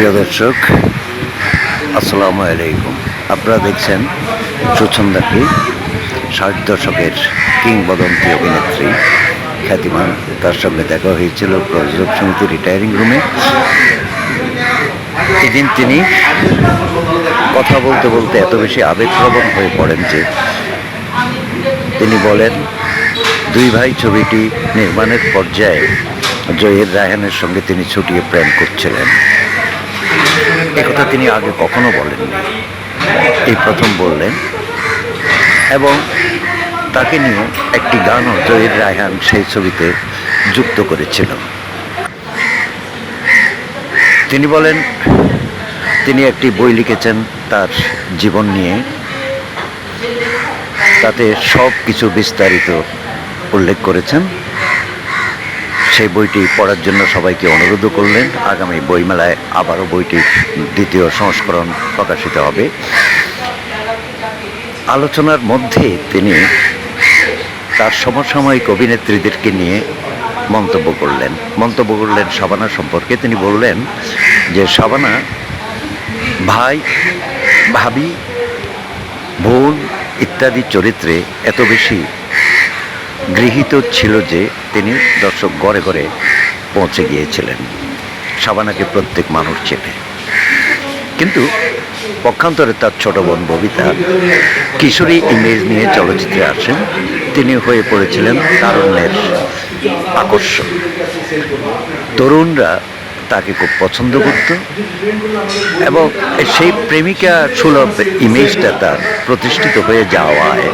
প্রিয় দর্শক, আসসালামু আলাইকুম। আপনারা দেখছেন সুছন্দাকে, 60 দশকের কিংবদন্তি অভিনেত্রী খ্যাতিমান। তার সঙ্গে দেখা হয়েছিল প্রযোজক সমিতি রিটায়ারিং রুমে। এদিন তিনি কথা বলতে বলতে এত বেশি আবেগপ্রবণ হয়ে পড়েন যে তিনি বলেন, দুই ভাই ছবিটি নির্মাণের পর্যায়ে জহির রায়হানের সঙ্গে তিনি ছুটিয়ে প্রেম করছিলেন। একথা তিনি আগে কখনো বলেননি, এই প্রথম বললেন। এবং তাকে নিয়ে একটি গানও জহির রায়হান সেই ছবিতে যুক্ত করেছিল। তিনি বলেন, তিনি একটি বই লিখেছেন তার জীবন নিয়ে, তাতে সব কিছু বিস্তারিত উল্লেখ করেছেন। সেই বইটি পড়ার জন্য সবাইকে অনুরোধ করলেন। আগামী বইমেলায় আবারও বইটির দ্বিতীয় সংস্করণ প্রকাশিত হবে। আলোচনার মধ্যে তিনি তার সমসাময়িক অভিনেত্রীদেরকে নিয়ে মন্তব্য করলেন শাবানা সম্পর্কে। তিনি বললেন যে শাবানা ভাই, ভাবি, বোন ইত্যাদি চরিত্রে এত বেশি গৃহীত ছিল যে তিনি দর্শক ঘরে ঘরে পৌঁছে গিয়েছিলেন। শাবানাকে প্রত্যেক মানুষ চেনে। কিন্তু পক্ষান্তরে তার ছোট বোন ববিতা কিশোরী ইমেজ নিয়ে চলচ্চিত্রে আসেন। তিনি হয়ে পড়েছিলেন তারুণ্যের আকর্ষণ। তরুণরা তাকে খুব পছন্দ করত এবং সেই প্রেমিকা সুলভ ইমেজটা তার প্রতিষ্ঠিত হয়ে যাওয়ায়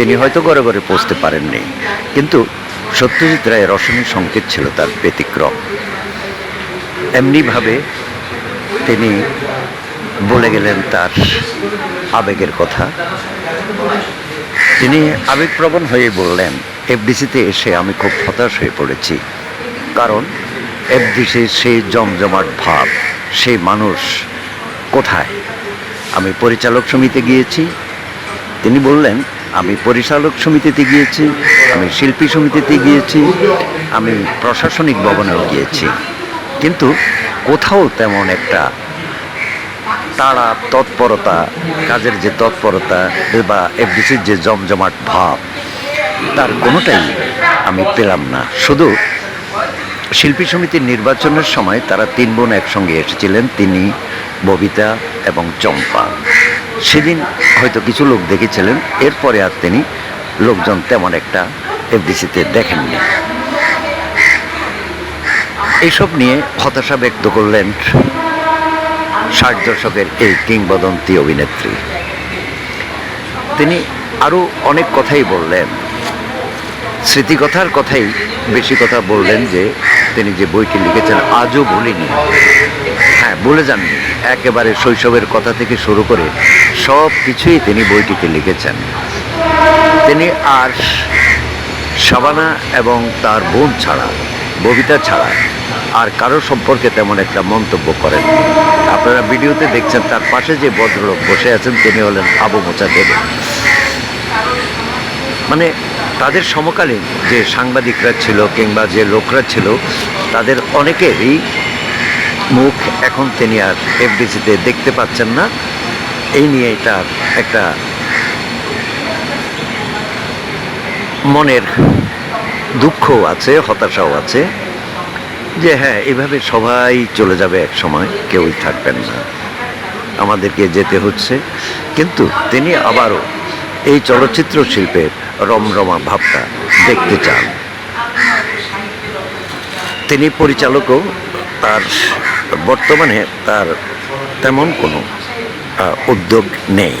তিনি হয়তো ঘরে ঘরে পৌঁছতে পারেননি। কিন্তু সত্যজিৎ রায়ের রসনের সংকেত ছিল তার ব্যতিক্রম। এমনিভাবে তিনি বলে গেলেন তার আবেগের কথা। তিনি আবেগপ্রবণ হয়ে বললেন, এফডিসিতে এসে আমি খুব হতাশ হয়ে পড়েছি, কারণ এফডিসির সেই জমজমাট ভাব, সেই মানুষ কোথায়? আমি পরিচালক সমিতিতে গিয়েছি, তিনি বললেন, আমি পরিচালক সমিতিতে গিয়েছি, আমি শিল্পী সমিতিতে গিয়েছি, আমি প্রশাসনিক ভবনেও গিয়েছি, কিন্তু কোথাও তেমন একটা তাড়া, তৎপরতা, কাজের যে তৎপরতা বা এফডিসির যে জমজমাট ভাব, তার কোনোটাই আমি পেলাম না। শুধু শিল্পী সমিতির নির্বাচনের সময় তারা 3 বোন একসঙ্গে এসেছিলেন, তিনি, ববিতা এবং চম্পা। সেদিন হয়তো কিছু লোক দেখেছিলেন, এরপরে আর তিনি লোকজন তেমন একটা এফডিসিতে দেখেননি। এইসব নিয়ে হতাশা ব্যক্ত করলেন 60 দশকের এই কিংবদন্তি অভিনেত্রী। তিনি আরও অনেক কথাই বললেন, স্মৃতিকথার কথাই বেশি কথা বললেন, যে তিনি যে বইটি লিখেছেন আজও ভুলিনি। হ্যাঁ, ভুলে যাননি। একেবারে শৈশবের কথা থেকে শুরু করে সব কিছুই তিনি বইটিতে লিখেছেন। তিনি আর শাবানা এবং তার বোন ছাড়া, ববিতা ছাড়া আর কারো সম্পর্কে তেমন একটা মন্তব্য করেন। আপনারা ভিডিওতে দেখছেন তার পাশে যে ভদ্রলোক বসে আছেন তিনি হলেন আবু মোচাদ্দেদ। মানে তাদের সমকালীন যে সাংবাদিকরা ছিল কিংবা যে লোকরা ছিল, তাদের অনেকেরই মুখ এখন তিনি আর এফডিসিতে দেখতে পাচ্ছেন না। এই নিয়ে তার একটা মনের দুঃখও আছে, হতাশাও আছে, যে হ্যাঁ, এভাবে সবাই চলে যাবে এক সময়, কেউই থাকবেন না, আমাদেরকে যেতে হচ্ছে। কিন্তু তিনি আবারও এই চলচ্চিত্র শিল্পের রমরমা ভাবটা দেখতে চান। তিনি পরিচালকও, তার বর্তমানে তার তেমন কোনো উদ্যোগ নেই।